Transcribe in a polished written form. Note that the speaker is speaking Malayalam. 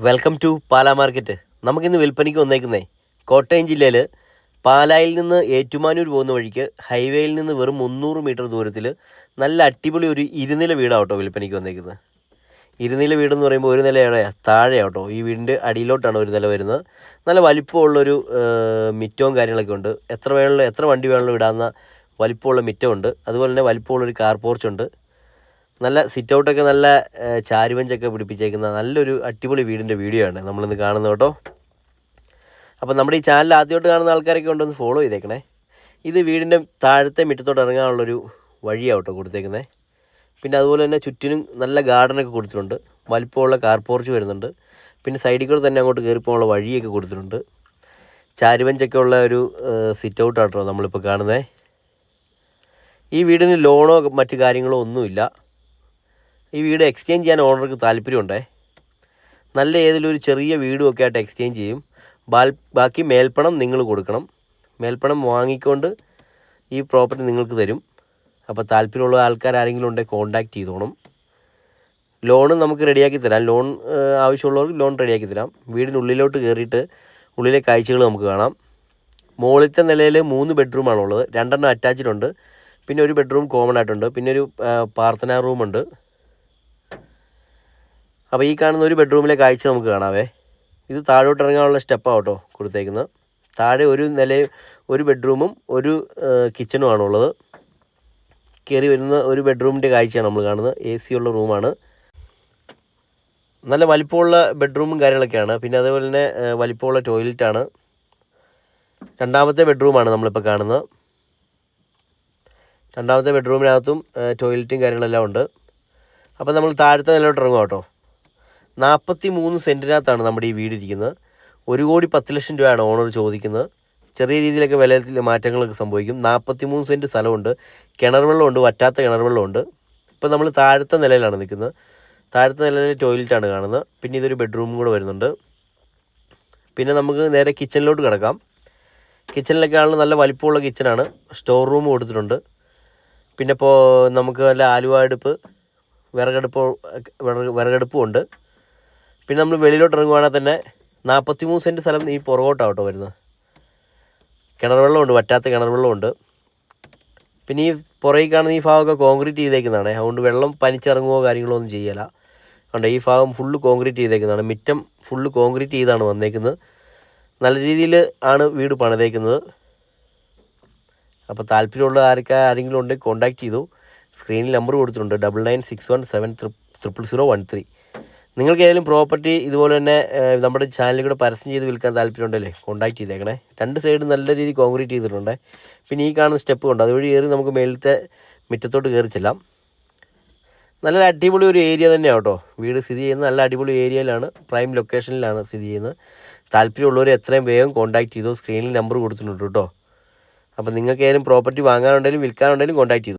Welcome to Pala market. നമുക്കിന്ന് വിൽപ്പനയ്ക്ക് വന്നേക്കുന്നേ കോട്ടയം ജില്ലയിൽ പാലായിൽ നിന്ന് ഏറ്റുമാനൂർ പോകുന്ന വഴിക്ക് ഹൈവേയിൽ നിന്ന് വെറും 300 മീറ്റർ ദൂരത്തിൽ നല്ല അടിപൊളി ഒരു ഇരുനില വീടാണ് വിൽപ്പനയ്ക്ക് വന്നേക്കുന്നത്. ഇരുനില വീടെന്ന് പറയുമ്പോൾ ഒരു നിലയുടെ താഴെയാട്ടോ, ഈ വീടിൻ്റെ അടിയിലോട്ടാണ് ഒരു നില വരുന്നത്. നല്ല വലിപ്പമുള്ളൊരു മിറ്റവും കാര്യങ്ങളൊക്കെ ഉണ്ട്. എത്ര വണ്ടി വേണമെങ്കിലും ഇടാവുന്ന വലിപ്പമുള്ള മിറ്റമുണ്ട്. അതുപോലെ തന്നെ വലിപ്പമുള്ളൊരു കാർ പോർച്ചുണ്ട്. നല്ല സിറ്റ് ഔട്ടൊക്കെ നല്ല ചാരുവഞ്ചൊക്കെ പിടിപ്പിച്ചേക്കുന്ന നല്ലൊരു അടിപൊളി വീടിൻ്റെ വീഡിയോ ആണ് നമ്മളിന്ന് കാണുന്നത് കേട്ടോ. അപ്പോൾ നമ്മുടെ ഈ ചാനൽ ആദ്യമായിട്ട് കാണുന്ന ആൾക്കാരൊക്കെ ഉണ്ടൊന്ന് ഫോളോ ചെയ്തേക്കണേ. ഇത് വീടിൻ്റെ താഴത്തെ മുറ്റത്തോട്ട് ഇറങ്ങാനുള്ളൊരു വഴിയാണ് കേട്ടോ കൊടുത്തേക്കുന്നത്. പിന്നെ അതുപോലെ തന്നെ ചുറ്റിനും നല്ല ഗാർഡനൊക്കെ കൊടുത്തിട്ടുണ്ട്. വലിപ്പമുള്ള കാർ പോർച്ച് വരുന്നുണ്ട്. പിന്നെ സൈഡിൽ കൂടെ തന്നെ അങ്ങോട്ട് കയറിപ്പോകാനുള്ള വഴിയൊക്കെ കൊടുത്തിട്ടുണ്ട്. ചാരുവഞ്ചൊക്കെ ഉള്ള ഒരു സിറ്റ് ഔട്ടാട്ടോ നമ്മളിപ്പോൾ കാണുന്നത്. ഈ വീടിന് ലോണോ മറ്റു കാര്യങ്ങളോ ഒന്നുമില്ല. ഈ വീട് എക്സ്ചേഞ്ച് ചെയ്യാൻ ഓണർക്ക് താല്പര്യമുണ്ടേ. നല്ല ഏതെങ്കിലും ഒരു ചെറിയ വീടുമൊക്കെ ആയിട്ട് എക്സ്ചേഞ്ച് ചെയ്യും. ബാക്കി മേൽപ്പണം നിങ്ങൾ കൊടുക്കണം. മേൽപ്പണം വാങ്ങിക്കൊണ്ട് ഈ പ്രോപ്പർട്ടി നിങ്ങൾക്ക് തരും. അപ്പോൾ താല്പര്യമുള്ള ആൾക്കാർ ആരെങ്കിലും ഉണ്ടെങ്കിൽ കോൺടാക്റ്റ് ചെയ്തോണം. ലോൺ നമുക്ക് റെഡിയാക്കി തരാം. ലോൺ ആവശ്യമുള്ളവർക്ക് ലോൺ റെഡിയാക്കി തരാം. വീടിനുള്ളിലോട്ട് കയറിയിട്ട് ഉള്ളിലെ കാഴ്ചകൾ നമുക്ക് കാണാം. മുകളിലത്തെ നിലയിൽ 3 ബെഡ്റൂമാണുള്ളത്. 2 അറ്റാച്ച്ഡ് ഉണ്ട്. പിന്നെ ഒരു ബെഡ്റൂം കോമൺ ആയിട്ടുണ്ട്. പിന്നെ ഒരു പ്രാർത്ഥനാ റൂമുണ്ട്. അപ്പോൾ ഈ കാണുന്ന ഒരു ബെഡ്റൂമിലെ കാഴ്ച നമുക്ക് കാണാവേ. ഇത് താഴോട്ട് ഇറങ്ങാനുള്ള സ്റ്റെപ്പാണ് കേട്ടോ കൊടുത്തേക്കുന്നത്. താഴെ ഒരു ബെഡ്റൂമും ഒരു കിച്ചണുമാണുള്ളത്. കയറി വരുന്ന ഒരു ബെഡ്റൂമിൻ്റെ കാഴ്ചയാണ് നമ്മൾ കാണുന്നത്. AC ഉള്ള റൂമാണ്. നല്ല വലിപ്പമുള്ള ബെഡ്റൂമും കാര്യങ്ങളൊക്കെയാണ്. പിന്നെ അതേപോലെ തന്നെ വലിപ്പമുള്ള ടോയ്ലറ്റാണ്. 2ാമത്തെ ബെഡ്റൂമാണ് നമ്മളിപ്പോൾ കാണുന്നത്. 2ാമത്തെ ബെഡ്റൂമിനകത്തും ടോയ്ലറ്റും കാര്യങ്ങളെല്ലാം ഉണ്ട്. അപ്പോൾ നമ്മൾ താഴത്തെ നിലയിലോട്ട് ഇറങ്ങും കേട്ടോ. 43 സെൻറ്റിനകത്താണ് നമ്മുടെ ഈ വീടിരിക്കുന്നത്. 1,10,00,000 രൂപയാണ് ഓണർ ചോദിക്കുന്നത്. ചെറിയ രീതിയിലൊക്കെ വിലയിൽ മാറ്റങ്ങളൊക്കെ സംഭവിക്കും. 43 സെൻറ്റ് സ്ഥലമുണ്ട്. കിണർ വെള്ളമുണ്ട്, വറ്റാത്ത കിണർ വെള്ളമുണ്ട്. ഇപ്പോൾ നമ്മൾ താഴത്തെ നിലയിലാണ് നിൽക്കുന്നത്. താഴത്തെ നിലയിൽ ടോയ്ലറ്റാണ് കാണുന്നത്. പിന്നെ ഇതൊരു ബെഡ്റൂമും കൂടെ വരുന്നുണ്ട്. പിന്നെ നമുക്ക് നേരെ കിച്ചണിലോട്ട് കിടക്കാം. കിച്ചണിലൊക്കെ ആണെങ്കിൽ നല്ല വലിപ്പമുള്ള കിച്ചണാണ്. സ്റ്റോർ റൂം കൊടുത്തിട്ടുണ്ട്. പിന്നെ ഇപ്പോൾ നമുക്ക് നല്ല ആലുവ അടുപ്പ്, വിറകടുപ്പും ഉണ്ട്. പിന്നെ നമ്മൾ വെളിയിലോട്ട് ഇറങ്ങുവാണെങ്കിൽ തന്നെ 43 സെൻറ്റ് സ്ഥലം ഈ പുറകോട്ടാണ് കേട്ടോ വരുന്നത്. കിണർ വെള്ളമുണ്ട്, വറ്റാത്ത കിണർ വെള്ളമുണ്ട്. പിന്നെ ഈ പുറകിൽ കാണുന്ന ഈ ഭാഗമൊക്കെ കോൺക്രീറ്റ് ചെയ്തേക്കുന്നതാണ്. അതുകൊണ്ട് വെള്ളം പനിച്ചിറങ്ങുകയോ കാര്യങ്ങളോ ഒന്നും ചെയ്യില്ല. അതുകൊണ്ട് ഈ ഭാഗം ഫുള്ള് കോൺക്രീറ്റ് ചെയ്തേക്കുന്നതാണ്. മുറ്റം ഫുള്ള് കോൺക്രീറ്റ് ചെയ്താണ് വന്നേക്കുന്നത്. നല്ല രീതിയിൽ ആണ് വീട് പണിതേക്കുന്നത്. അപ്പോൾ താല്പര്യമുള്ള ആരെങ്കിലും ഉണ്ടെങ്കിൽ കോൺടാക്റ്റ് ചെയ്തു. സ്ക്രീനിൽ നമ്പർ കൊടുത്തിട്ടുണ്ട് 9961700013. നിങ്ങൾക്ക് ഏതെങ്കിലും പ്രോപ്പർട്ടി ഇതുപോലെ തന്നെ നമ്മുടെ ചാനലിൽ കൂടെ പരസ്യം ചെയ്ത് വിൽക്കാൻ താല്പര്യമുണ്ടല്ലേ, കോൺടാക്റ്റ് ചെയ്തേക്കണേ. 2 സൈഡ് നല്ല രീതിയിൽ കോൺക്രീറ്റ് ചെയ്തിട്ടുണ്ട്. പിന്നെ ഈ കാണുന്ന സ്റ്റെപ്പ് ഉണ്ട്, അതുവഴി കയറി നമുക്ക് മേലത്തെ മുറ്റത്തോട്ട് കയറി ചെല്ലാം. നല്ല അടിപൊളി ഒരു ഏരിയ തന്നെയാണ് കേട്ടോ വീട് സ്ഥിതി ചെയ്യുന്നത്. നല്ല അടിപൊളി ഏരിയയിലാണ്, പ്രൈം ലൊക്കേഷനിലാണ് സ്ഥിതി ചെയ്യുന്നത്. താല്പര്യമുള്ളവർ എത്രയും വേഗം കോൺടാക്റ്റ് ചെയ്തു. സ്ക്രീനിൽ നമ്പർ കൊടുത്തിട്ടുണ്ട് കേട്ടോ. അപ്പോൾ നിങ്ങൾക്ക് ഏതെങ്കിലും പ്രോപ്പർട്ടി വാങ്ങാനുണ്ടെങ്കിലും വിൽക്കാനുണ്ടെങ്കിലും കോൺടാക്റ്റ് ചെയ്തു.